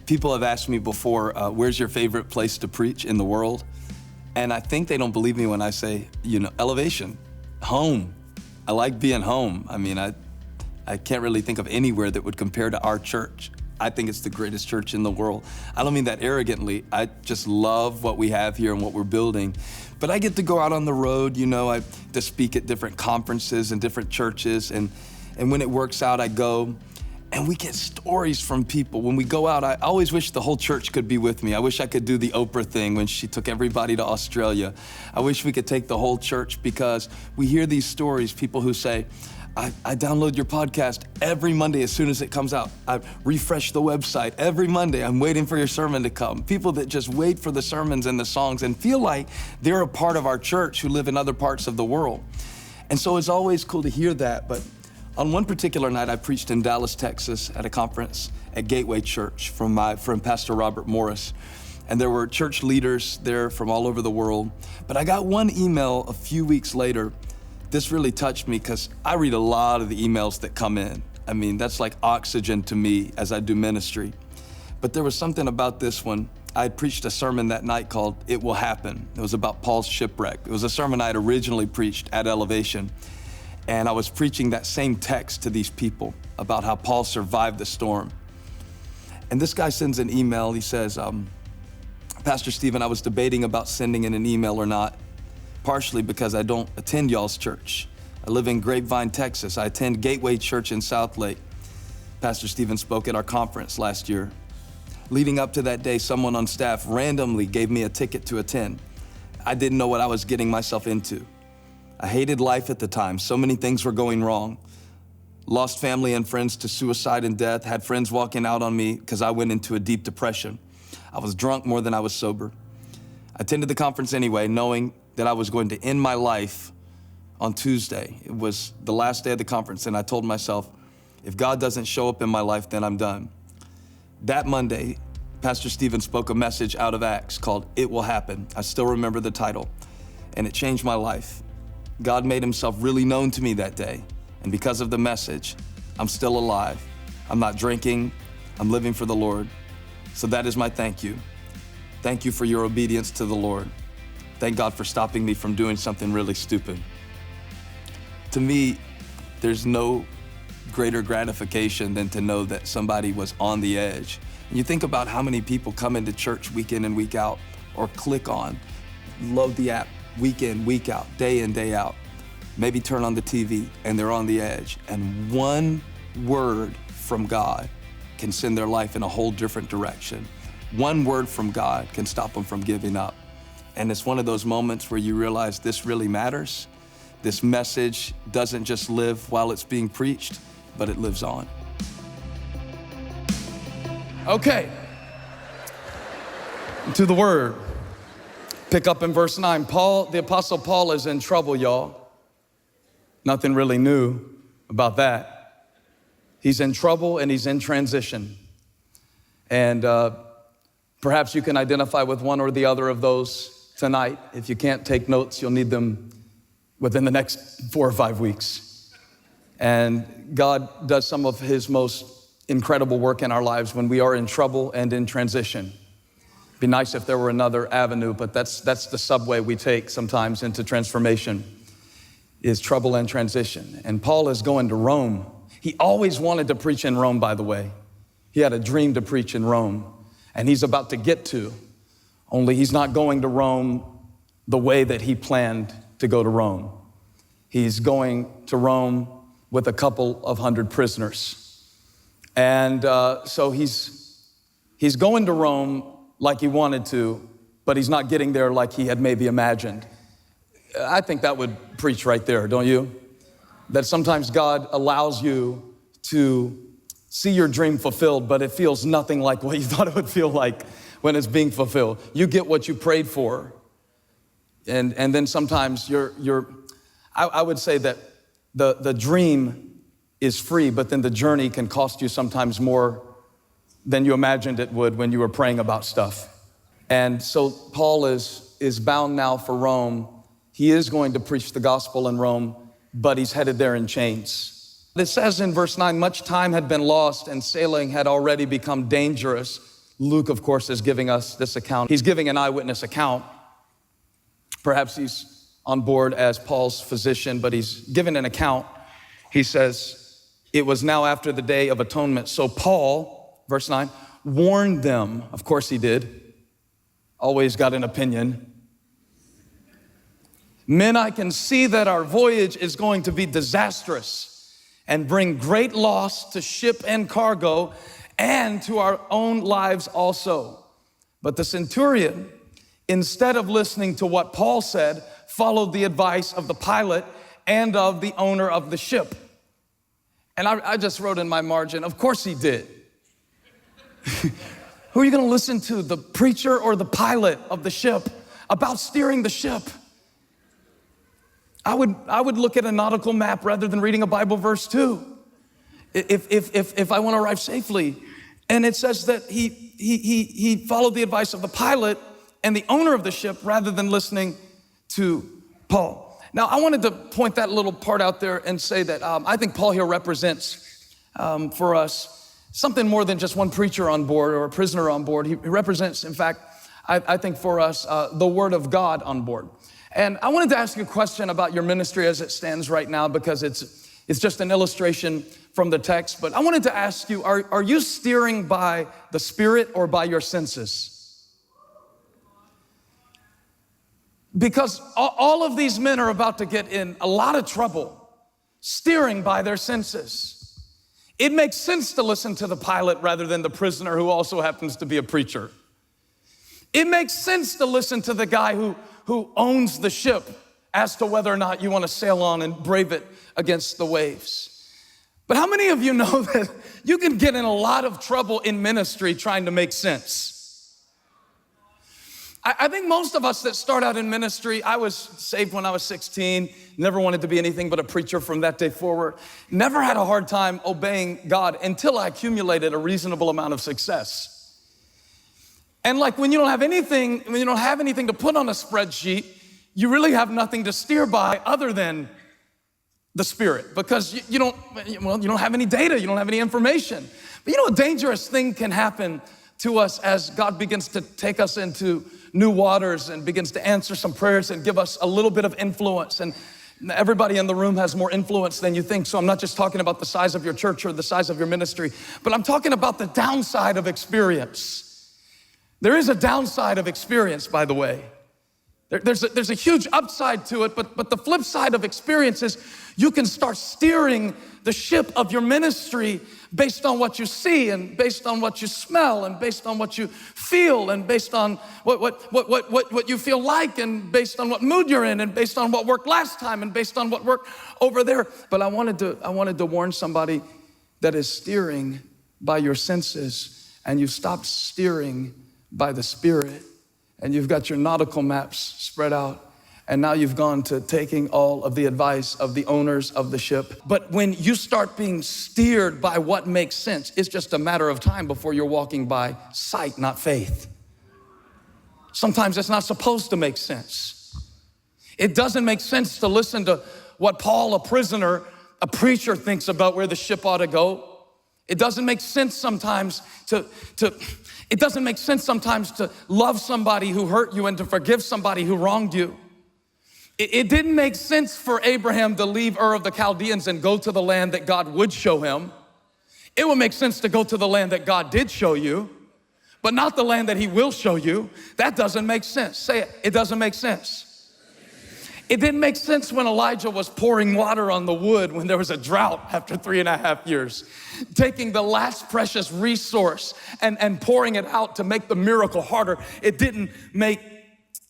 People have asked me before, where's your favorite place to preach in the world? And I think they don't believe me when I say, Elevation, home. I like being home. I mean, I can't really think of anywhere that would compare to our church. I think it's the greatest church in the world. I don't mean that arrogantly. I just love what we have here and what we're building. But I get to go out on the road, to speak at different conferences and different churches. And when it works out, I go. And we get stories from people. When we go out, I always wish the whole church could be with me. I wish I could do the Oprah thing when she took everybody to Australia. I wish we could take the whole church, because we hear these stories, people who say, I download your podcast every Monday as soon as it comes out. I refresh the website every Monday. I'm waiting for your sermon to come. People that just wait for the sermons and the songs and feel like they're a part of our church who live in other parts of the world. And so it's always cool to hear that. But on one particular night, I preached in Dallas, Texas at a conference at Gateway Church from my friend, Pastor Robert Morris. And there were church leaders there from all over the world. But I got one email a few weeks later. This really touched me because I read a lot of the emails that come in. I mean, that's like oxygen to me as I do ministry. But there was something about this one. I had preached a sermon that night called It Will Happen. It was about Paul's shipwreck. It was a sermon I had originally preached at Elevation. And I was preaching that same text to these people about how Paul survived the storm. And this guy sends an email. He says, Pastor Stephen, I was debating about sending in an email or not, partially because I don't attend y'all's church. I live in Grapevine, Texas. I attend Gateway Church in Southlake. Pastor Stephen spoke at our conference last year. Leading up to that day, someone on staff randomly gave me a ticket to attend. I didn't know what I was getting myself into. I hated life at the time. So many things were going wrong. Lost family and friends to suicide and death. Had friends walking out on me because I went into a deep depression. I was drunk more than I was sober. I attended the conference anyway, knowing that I was going to end my life on Tuesday. It was the last day of the conference, and I told myself, if God doesn't show up in my life, then I'm done. That Monday, Pastor Stephen spoke a message out of Acts called It Will Happen. I still remember the title, and it changed my life. God made himself really known to me that day. And because of the message, I'm still alive. I'm not drinking. I'm living for the Lord. So that is my thank you. Thank you for your obedience to the Lord. Thank God for stopping me from doing something really stupid. To me, there's no greater gratification than to know that somebody was on the edge. And you think about how many people come into church week in and week out, or click on, load the app, week in, week out, day in, day out, maybe turn on the TV and they're on the edge. And one word from God can send their life in a whole different direction. One word from God can stop them from giving up. And it's one of those moments where you realize this really matters. This message doesn't just live while it's being preached, but it lives on. Okay, to the word. Pick up in verse 9. The Apostle Paul is in trouble, y'all. Nothing really new about that. He's in trouble and he's in transition. And perhaps you can identify with one or the other of those tonight. If you can't take notes, you'll need them within the next 4 or 5 weeks. And God does some of his most incredible work in our lives when we are in trouble and in transition. Be nice if there were another avenue, but that's the subway we take sometimes into transformation, is trouble and transition. And Paul is going to Rome. He always wanted to preach in Rome, by the way. He had a dream to preach in Rome, and he's about to get to, only he's not going to Rome the way that he planned to go to Rome. He's going to Rome with a couple of hundred prisoners. And so he's going to Rome like he wanted to, but he's not getting there like he had maybe imagined. I think that would preach right there, don't you? That sometimes God allows you to see your dream fulfilled, but it feels nothing like what you thought it would feel like when it's being fulfilled. You get what you prayed for. And then sometimes I would say that the dream is free, but then the journey can cost you sometimes more than you imagined it would when you were praying about stuff. And so Paul is bound now for Rome. He is going to preach the gospel in Rome, but he's headed there in chains. It says in verse 9, much time had been lost and sailing had already become dangerous. Luke, of course, is giving us this account. He's giving an eyewitness account. Perhaps he's on board as Paul's physician, but he's given an account. He says, it was now after the Day of Atonement. So Paul, verse 9, warned them. Of course he did. Always got an opinion. Men, I can see that our voyage is going to be disastrous and bring great loss to ship and cargo and to our own lives also. But the centurion, instead of listening to what Paul said, followed the advice of the pilot and of the owner of the ship. And I just wrote in my margin, of course he did. Who are you gonna listen to, the preacher or the pilot of the ship about steering the ship? I would look at a nautical map rather than reading a Bible verse too, if I want to arrive safely. And it says that he followed the advice of the pilot and the owner of the ship rather than listening to Paul. Now, I wanted to point that little part out there and say that I think Paul here represents for us something more than just one preacher on board or a prisoner on board. He represents, in fact, I think for us, the Word of God on board. And I wanted to ask you a question about your ministry as it stands right now, because it's just an illustration from the text. But I wanted to ask you, are you steering by the Spirit or by your senses? Because all of these men are about to get in a lot of trouble steering by their senses. It makes sense to listen to the pilot rather than the prisoner who also happens to be a preacher. It makes sense to listen to the guy who owns the ship as to whether or not you want to sail on and brave it against the waves. But how many of you know that you can get in a lot of trouble in ministry trying to make sense? I think most of us that start out in ministry, I was saved when I was 16, never wanted to be anything but a preacher from that day forward, never had a hard time obeying God until I accumulated a reasonable amount of success. And like when you don't have anything to put on a spreadsheet, you really have nothing to steer by other than the Spirit, because you don't have any data, you don't have any information. But you know, a dangerous thing can happen to us as God begins to take us into new waters and begins to answer some prayers and give us a little bit of influence. And everybody in the room has more influence than you think. So I'm not just talking about the size of your church or the size of your ministry, but I'm talking about the downside of experience. There is a downside of experience, by the way. There's a huge upside to it, but the flip side of experience is you can start steering the ship of your ministry based on what you see and based on what you smell and based on what you feel and based on what you feel like and based on what mood you're in and based on what worked last time and based on what worked over there. But I wanted to warn somebody that is steering by your senses and you stopped steering by the Spirit, and you've got your nautical maps spread out, and now you've gone to taking all of the advice of the owners of the ship. But when you start being steered by what makes sense, it's just a matter of time before you're walking by sight, not faith. Sometimes it's not supposed to make sense. It doesn't make sense to listen to what Paul, a prisoner, a preacher, thinks about where the ship ought to go. It doesn't make sense sometimes to love somebody who hurt you and to forgive somebody who wronged you. It didn't make sense for Abraham to leave Ur of the Chaldeans and go to the land that God would show him. It would make sense to go to the land that God did show you, but not the land that he will show you. That doesn't make sense. Say it. It doesn't make sense. It didn't make sense when Elijah was pouring water on the wood when there was a drought after 3.5 years, taking the last precious resource and pouring it out to make the miracle harder. It didn't make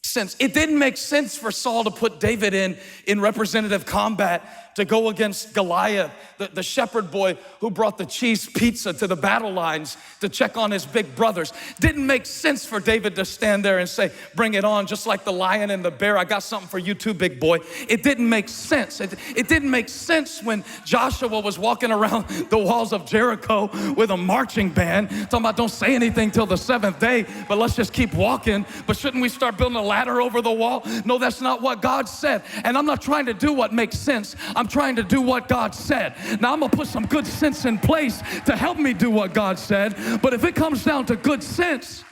sense. It didn't make sense for Saul to put David in representative combat to go against Goliath, the shepherd boy who brought the cheese pizza to the battle lines to check on his big brothers. Didn't make sense for David to stand there and say, bring it on, just like the lion and the bear. I got something for you too, big boy. It didn't make sense. It didn't make sense when Joshua was walking around the walls of Jericho with a marching band, talking about don't say anything till the 7th day, but let's just keep walking. But shouldn't we start building a ladder over the wall? No, that's not what God said. And I'm not trying to do what makes sense. I'm trying to do what God said. Now I'm gonna put some good sense in place to help me do what God said. But if it comes down to good sense,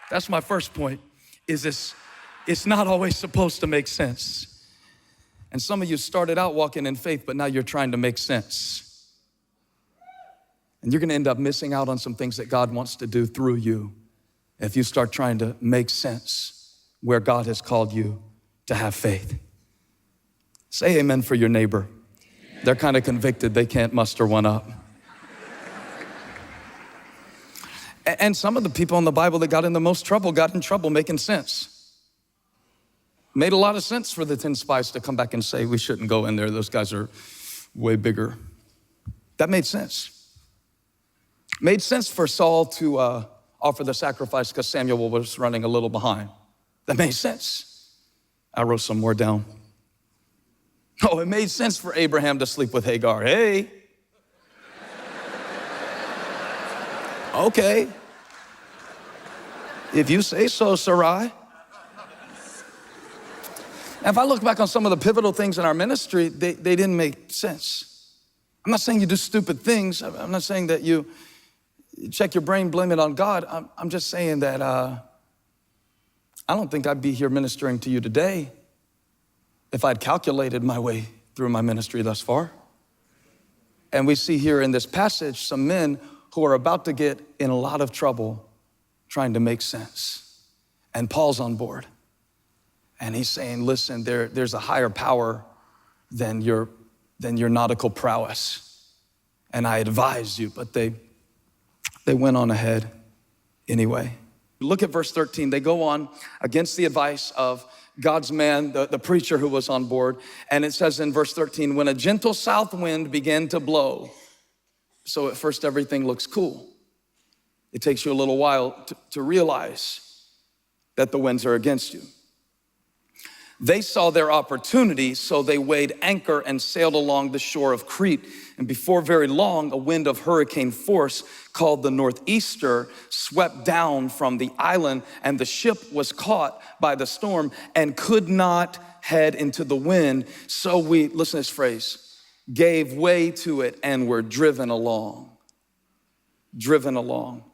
that's my first point, is it's not always supposed to make sense. And some of you started out walking in faith, but now you're trying to make sense. And you're gonna end up missing out on some things that God wants to do through you if you start trying to make sense where God has called you to have faith. Say amen for your neighbor. They're kind of convicted, they can't muster one up. And some of the people in the Bible that got in the most trouble got in trouble making sense. Made a lot of sense for the 10 spies to come back and say, we shouldn't go in there, those guys are way bigger. That made sense. Made sense for Saul to offer the sacrifice because Samuel was running a little behind. That made sense. I wrote some more down. Oh, it made sense for Abraham to sleep with Hagar. Hey. Okay. If you say so, Sarai. If I look back on some of the pivotal things in our ministry, they didn't make sense. I'm not saying you do stupid things. I'm not saying that you check your brain, blame it on God. I'm just saying that I don't think I'd be here ministering to you today if I'd calculated my way through my ministry thus far. And we see here in this passage some men who are about to get in a lot of trouble trying to make sense. And Paul's on board. And he's saying, listen, there's a higher power than your nautical prowess. And I advise you, but they went on ahead anyway. Look at verse 13. They go on against the advice of God's man, the preacher who was on board. And it says in verse 13, when a gentle south wind began to blow, so at first everything looks cool. It takes you a little while to realize that the winds are against you. They saw their opportunity, so they weighed anchor and sailed along the shore of Crete. And before very long, a wind of hurricane force called the northeaster swept down from the island, and the ship was caught by the storm and could not head into the wind. So we, listen to this phrase, gave way to it and were driven along. Driven along.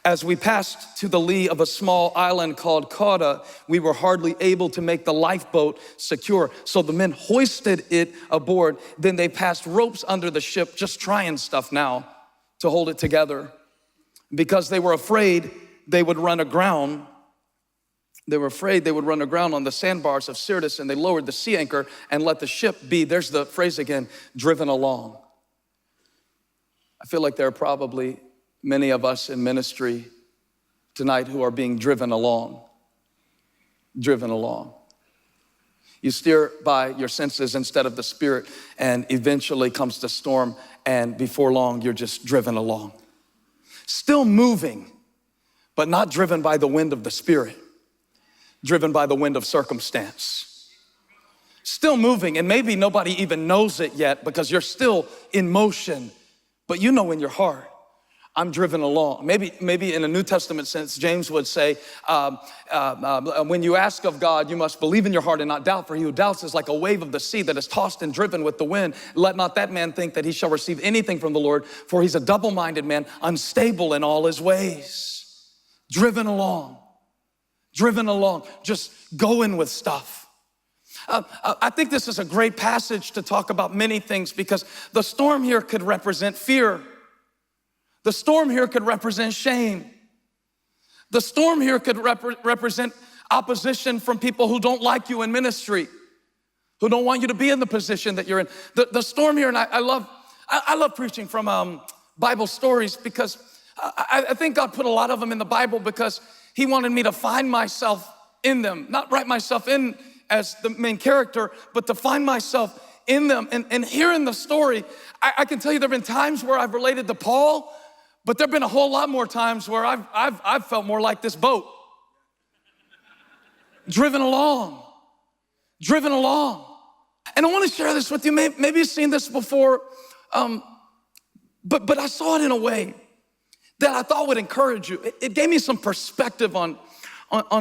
As we passed to the lee of a small island called Cauda, we were hardly able to make the lifeboat secure. So the men hoisted it aboard. Then they passed ropes under the ship, just trying stuff now to hold it together. Because they were afraid they would run aground. They were afraid they would run aground on the sandbars of Syrtis, and they lowered the sea anchor and let the ship be, there's the phrase again, driven along. I feel like there are probably many of us in ministry tonight who are being driven along. Driven along. You steer by your senses instead of the Spirit, and eventually comes the storm, and before long, you're just driven along. Still moving, but not driven by the wind of the Spirit, driven by the wind of circumstance. Still moving, and maybe nobody even knows it yet because you're still in motion, but you know in your heart, I'm driven along. Maybe in a New Testament sense, James would say, when you ask of God, you must believe in your heart and not doubt, for he who doubts is like a wave of the sea that is tossed and driven with the wind. Let not that man think that he shall receive anything from the Lord, for he's a double-minded man, unstable in all his ways. Driven along, just going with stuff. I think this is a great passage to talk about many things, because the storm here could represent fear. The storm here could represent shame. The storm here could represent opposition from people who don't like you in ministry, who don't want you to be in the position that you're in. The storm here, and I love preaching from Bible stories, because I think God put a lot of them in the Bible because he wanted me to find myself in them, not write myself in as the main character, but to find myself in them. And hearing the story, I can tell you there have been times where I've related to Paul, but there have been a whole lot more times where I've felt more like this boat. Driven along. And I want to share this with you. Maybe you've seen this before, but I saw it in a way that I thought would encourage you. It gave me some perspective on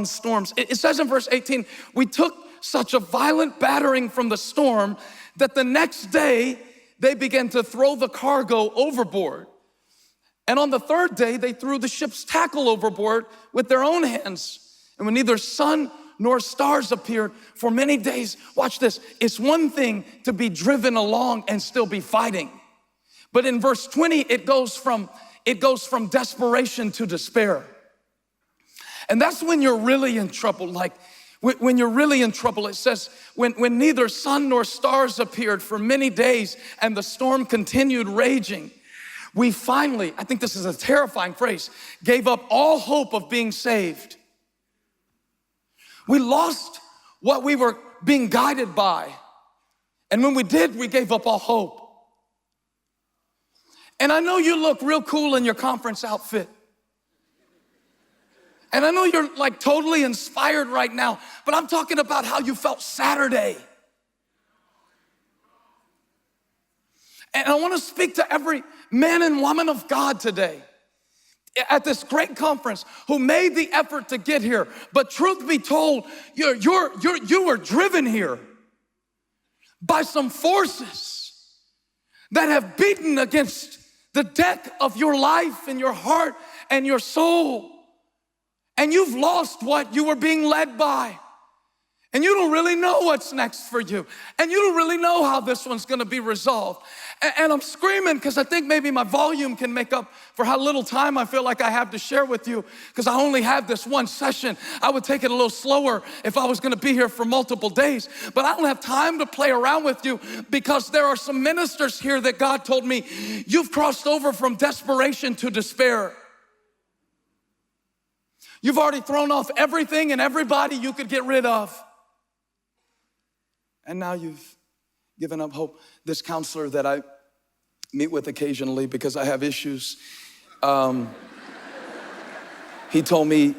storms. It says in verse 18, we took such a violent battering from the storm that the next day they began to throw the cargo overboard. And on the third day, they threw the ship's tackle overboard with their own hands. And when neither sun nor stars appeared for many days, watch this, it's one thing to be driven along and still be fighting. But in verse 20, it goes from desperation to despair. And that's when you're really in trouble. Like when you're really in trouble, it says, when neither sun nor stars appeared for many days and the storm continued raging, we finally, I think this is a terrifying phrase, gave up all hope of being saved. We lost what we were being guided by. And when we did, we gave up all hope. And I know you look real cool in your conference outfit. And I know you're like totally inspired right now, but I'm talking about how you felt Saturday. And I want to speak to every man and woman of God today at this great conference who made the effort to get here. But truth be told, you were driven here by some forces that have beaten against the deck of your life and your heart and your soul. And you've lost what you were being led by. And you don't really know what's next for you. And you don't really know how this one's gonna be resolved. And I'm screaming because I think maybe my volume can make up for how little time I feel like I have to share with you, because I only have this one session. I would take it a little slower if I was gonna be here for multiple days. But I don't have time to play around with you, because there are some ministers here that God told me, you've crossed over from desperation to despair. You've already thrown off everything and everybody you could get rid of. And now you've given up hope. This counselor that I meet with occasionally because I have issues, he told me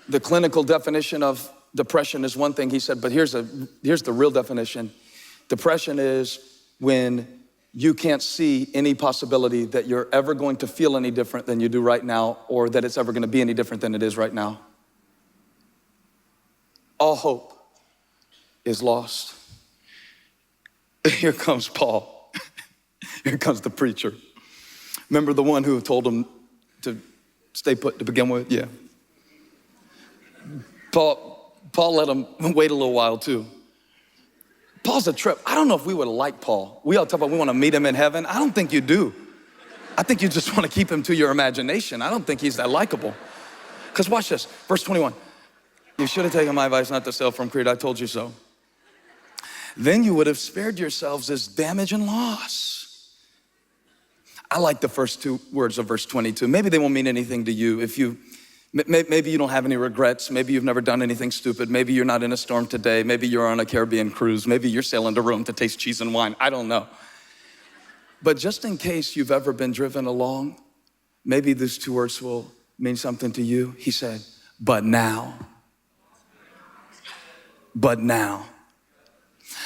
the clinical definition of depression is one thing. He said, but here's the real definition. Depression is when you can't see any possibility that you're ever going to feel any different than you do right now, or that it's ever going to be any different than it is right now. All hope is lost. Here comes Paul. Here comes the preacher. Remember the one who told him to stay put to begin with? Yeah. Paul let him wait a little while too. Paul's a trip. I don't know if we would like Paul. We all talk about we want to meet him in heaven. I don't think you do. I think you just want to keep him to your imagination. I don't think he's that likable. Because watch this, verse 21. You should have taken my advice not to sell from Crete. I told you so. Then you would have spared yourselves this damage and loss. I like the first two words of verse 22. Maybe they won't mean anything to you if you maybe you don't have any regrets. Maybe you've never done anything stupid. Maybe you're not in a storm today. Maybe you're on a Caribbean cruise. Maybe you're sailing to Rome to taste cheese and wine. I don't know. But just in case you've ever been driven along, maybe these two words will mean something to you. He said, but now. But now.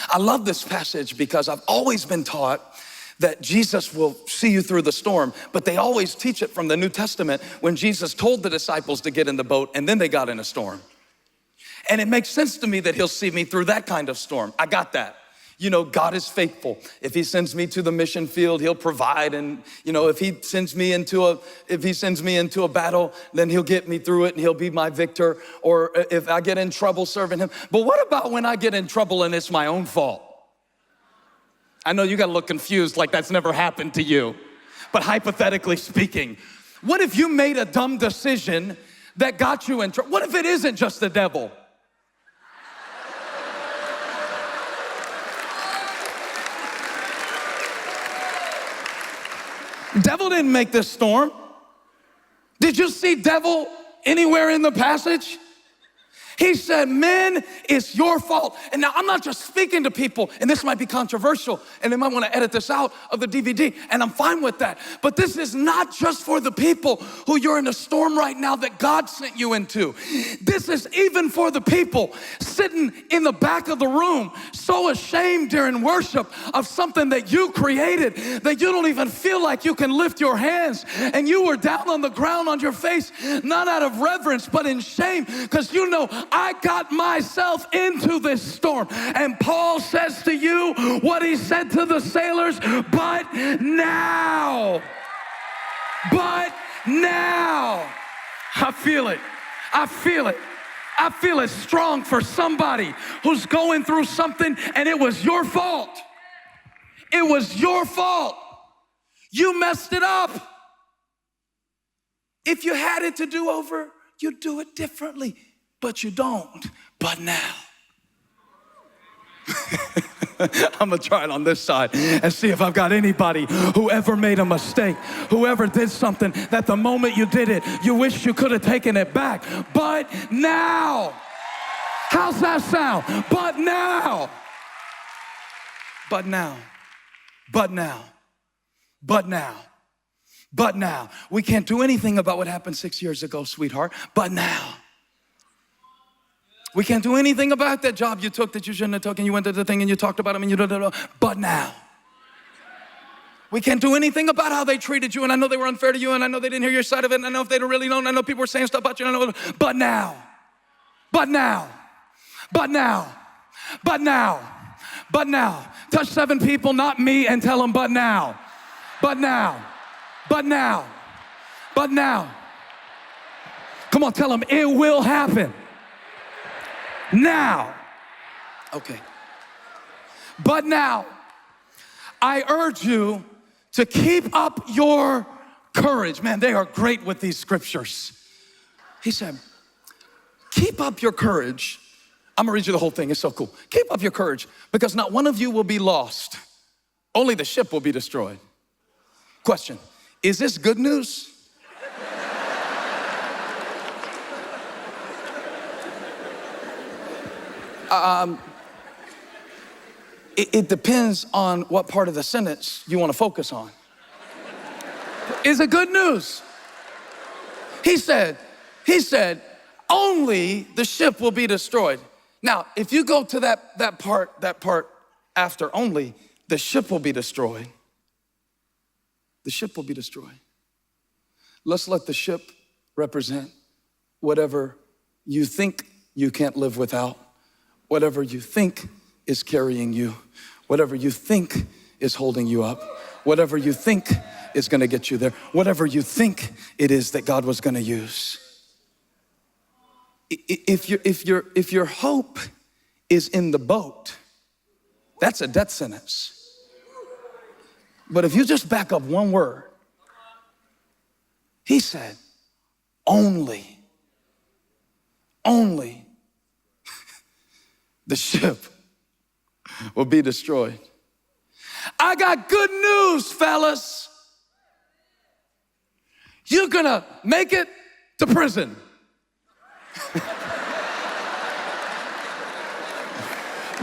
I love this passage because I've always been taught that Jesus will see you through the storm, but they always teach it from the New Testament when Jesus told the disciples to get in the boat and then they got in a storm. And it makes sense to me that he'll see me through that kind of storm. I got that. You know, God is faithful. If he sends me to the mission field, he'll provide. And you know, if he sends me into a battle, then he'll get me through it and he'll be my victor. Or if I get in trouble serving him. But what about when I get in trouble and it's my own fault? I know you gotta look confused like that's never happened to you. But hypothetically speaking, what if you made a dumb decision that got you in trouble? What if it isn't just the devil? Devil didn't make this storm. Did you see devil anywhere in the passage? He said, men, it's your fault. And now I'm not just speaking to people, and this might be controversial, and they might want to edit this out of the DVD, and I'm fine with that. But this is not just for the people who you're in a storm right now that God sent you into. This is even for the people sitting in the back of the room, so ashamed during worship of something that you created that you don't even feel like you can lift your hands, and you were down on the ground on your face, not out of reverence, but in shame, because you know, I got myself into this storm. And Paul says to you what he said to the sailors, but now, I feel it. I feel it. I feel it strong for somebody who's going through something and it was your fault. It was your fault. You messed it up. If you had it to do over, you'd do it differently, but you don't. But now. I'm gonna try it on this side and see if I've got anybody who ever made a mistake, whoever did something that the moment you did it, you wish you could have taken it back. But now, how's that sound? But now, but now, but now, but now, but now. We can't do anything about what happened 6 years ago, sweetheart, but now. We can't do anything about that job you took that you shouldn't have took, and you went to the thing and you talked about them and you da-da-da, but now. We can't do anything about how they treated you, and I know they were unfair to you, and I know they didn't hear your side of it, and I know if they'd really known, I know people were saying stuff about you, and I know, but now, but now, but now, but now, but now. Touch 7 people, not me, and tell them, but now, but now, but now, but now. Come on, tell them, it will happen. Now, okay, but now, I urge you to keep up your courage. Man, they are great with these scriptures. He said, keep up your courage. I'm gonna read you the whole thing, it's so cool. Keep up your courage, because not one of you will be lost. Only the ship will be destroyed. Question, is this good news? It depends on what part of the sentence you want to focus on. Is it good news? He said, only the ship will be destroyed. Now, if you go to that part after only, the ship will be destroyed. The ship will be destroyed. Let's let the ship represent whatever you think you can't live without. Whatever you think is carrying you, whatever you think is holding you up, whatever you think is gonna get you there, whatever you think it is that God was gonna use. If your hope is in the boat, that's a death sentence. But if you just back up one word, he said, only the ship will be destroyed. I got good news, fellas. You're gonna make it to prison.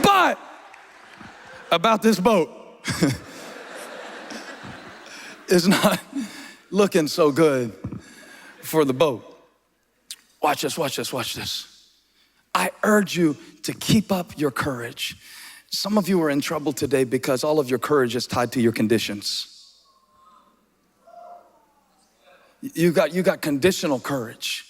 But about this boat, it's not looking so good for the boat. Watch this, watch this, watch this. I urge you to keep up your courage. Some of you are in trouble today because all of your courage is tied to your conditions. You got conditional courage.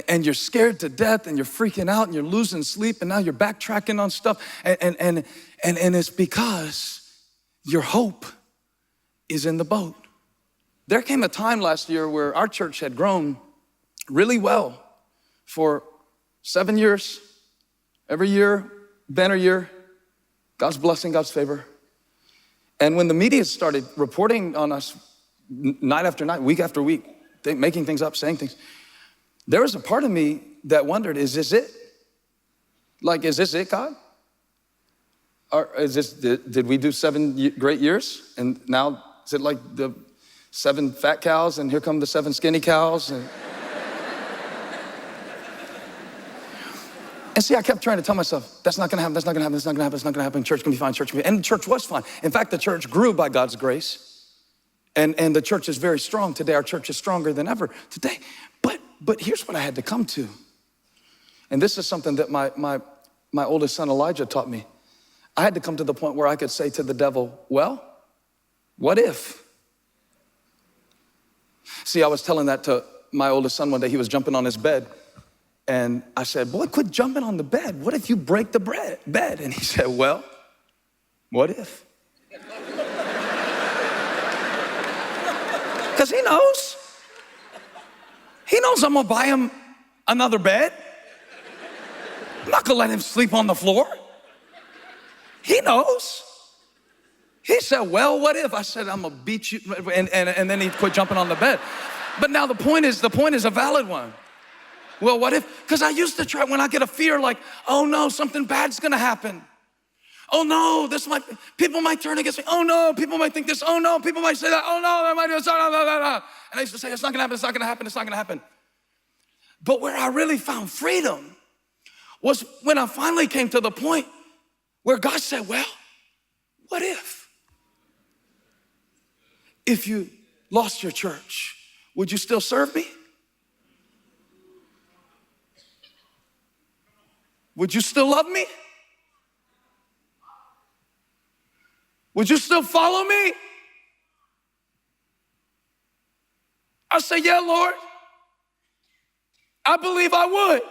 And you're scared to death and you're freaking out and you're losing sleep and now you're backtracking on stuff. And it's because your hope is in the boat. There came a time last year where our church had grown really well for 7 years, every year, banner year, God's blessing, God's favor. And when the media started reporting on us night after night, week after week, making things up, saying things, there was a part of me that wondered, is this it? Like, is this it, God? Or is this, did we do 7 great years? And now, is it like the 7 fat cows and here come the 7 skinny cows? And see, I kept trying to tell myself, that's not gonna happen, that's not gonna happen, that's not gonna happen, that's not gonna happen. Church can be fine, church can be, and the church was fine. In fact, the church grew by God's grace. And the church is very strong today. Our church is stronger than ever today. But here's what I had to come to. And this is something that my oldest son Elijah taught me. I had to come to the point where I could say to the devil, well, what if? See, I was telling that to my oldest son one day. He was jumping on his bed. And I said, boy, quit jumping on the bed. What if you break the bed? And he said, well, what if? Because he knows. He knows I'm gonna buy him another bed. I'm not gonna let him sleep on the floor. He knows. He said, well, what if? I said, I'm gonna beat you. And then he quit jumping on the bed. But now the point is a valid one. Well, what if? Because I used to try, when I get a fear like, oh no, something bad's gonna happen. Oh no, people might turn against me. Oh no, people might think this. Oh no, people might say that. Oh no, that might do this. And I used to say, it's not gonna happen, it's not gonna happen, it's not gonna happen. But where I really found freedom was when I finally came to the point where God said, well, what if? If you lost your church, would you still serve me? Would you still love me? Would you still follow me? I say, yeah, Lord. I believe I would.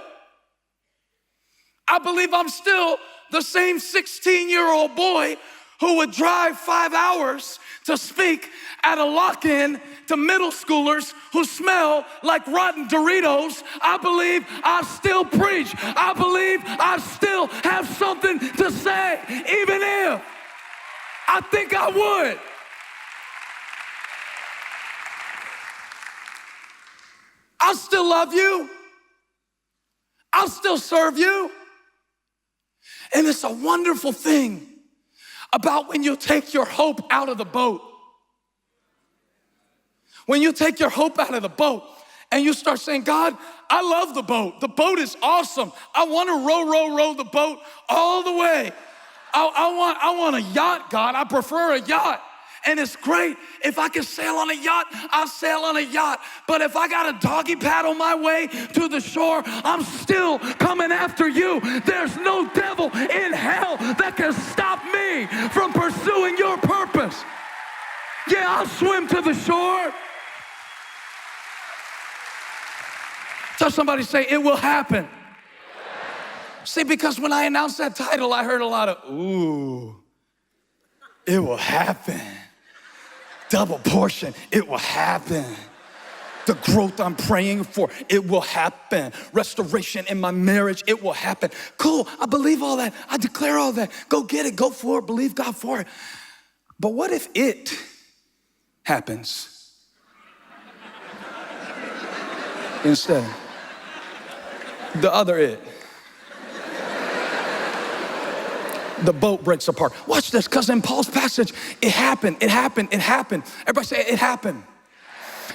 I believe I'm still the same 16-year-old boy who would drive 5 hours to speak at a lock-in to middle schoolers who smell like rotten Doritos. I believe I still preach. I believe I still have something to say, even if I think I would. I'll still love you. I'll still serve you. And it's a wonderful thing about when you take your hope out of the boat. When you take your hope out of the boat and you start saying, God, I love the boat. The boat is awesome. I want to row the boat all the way. I want a yacht, God. I prefer a yacht. And it's great. If I can sail on a yacht, I'll sail on a yacht. But if I got a doggy paddle my way to the shore, I'm still coming after you. There's no devil in hell that can stop me from pursuing your purpose. Yeah, I'll swim to the shore. Tell somebody, say, it will happen. See, because when I announced that title, I heard a lot of, ooh, it will happen. Double portion, it will happen. The growth I'm praying for, it will happen. Restoration in my marriage, it will happen. Cool, I believe all that. I declare all that. Go get it, go for it, believe God for it. But what if it happens instead? The other it. The boat breaks apart. Watch this, because in Paul's passage, it happened. Everybody say, it happened.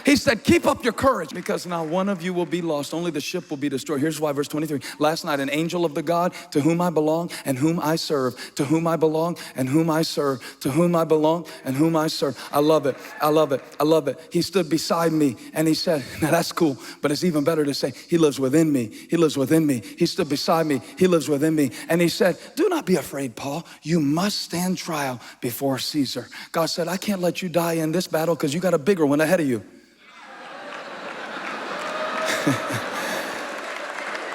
He said, keep up your courage, because not one of you will be lost. Only the ship will be destroyed. Here's why, verse 23. Last night, an angel of the God to whom I belong and whom I serve, to whom I belong and whom I serve, to whom I belong and whom I serve. I love it. I love it. I love it. He stood beside me and he said, now that's cool, but it's even better to say, he lives within me. He lives within me. He stood beside me. He lives within me. And he said, do not be afraid, Paul. You must stand trial before Caesar. God said, I can't let you die in this battle because you got a bigger one ahead of you.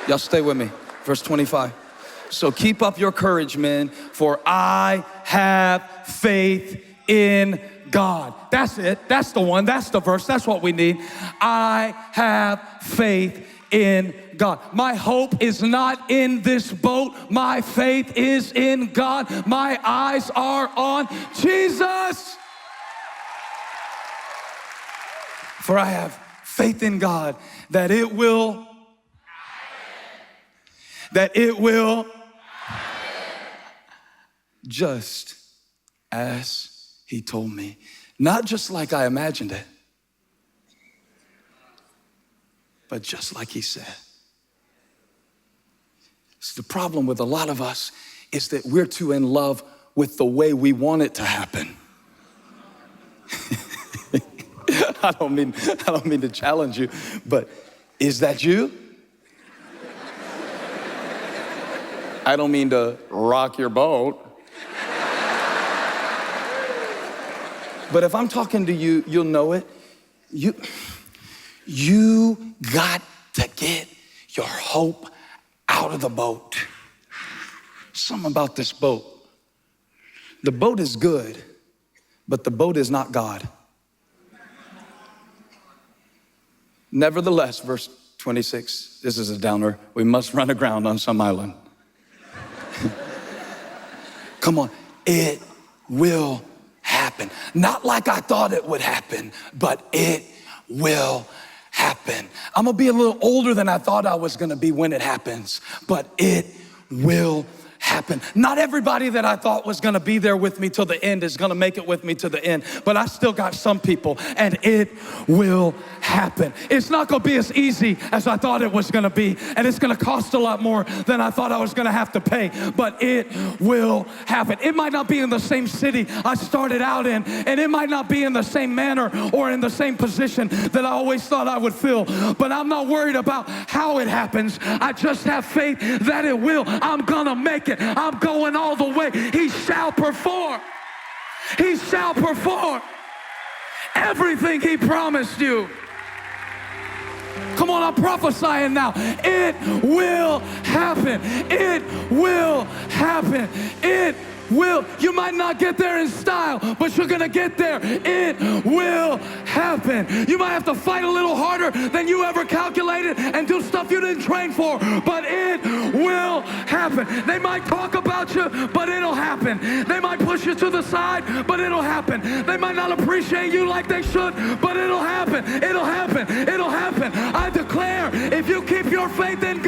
Y'all stay with me. Verse 25. So keep up your courage, men, for I have faith in God. That's it. That's the one. That's the verse. That's what we need. I have faith in God. My hope is not in this boat. My faith is in God. My eyes are on Jesus. For I have faith in God that it will just as he told me. Not just like I imagined it, but just like he said. So the problem with a lot of us is that we're too in love with the way we want it to happen. I don't mean to challenge you, but is that you? I don't mean to rock your boat. But if I'm talking to you, you'll know it. You got to get your hope out of the boat. Something about this boat. The boat is good, but the boat is not God. Nevertheless, verse 26, this is a downer. We must run aground on some island. Come on, it will happen. Not like I thought it would happen, but it will happen. I'm gonna be a little older than I thought I was gonna be when it happens, but it will happen. Not everybody that I thought was gonna be there with me till the end is gonna make it with me to the end, but I still got some people, and it will happen. It's not gonna be as easy as I thought it was gonna be, and it's gonna cost a lot more than I thought I was gonna have to pay, but it will happen. It might not be in the same city I started out in, and it might not be in the same manner or in the same position that I always thought I would fill, but I'm not worried about how it happens. I just have faith that it will. I'm gonna make it. I'm going all the way. He shall perform. He shall perform everything he promised you. Come on, I'm prophesying now. It will happen. It will happen. It will. You might not get there in style, but you're gonna get there. It will happen. You might have to fight a little harder than you ever calculated and do stuff you didn't train for, but it will happen. They might talk about you, but it'll happen. They might push you to the side, but it'll happen. They might not appreciate you like they should, but it'll happen. It'll happen. It'll happen. I declare, if you keep your faith in God,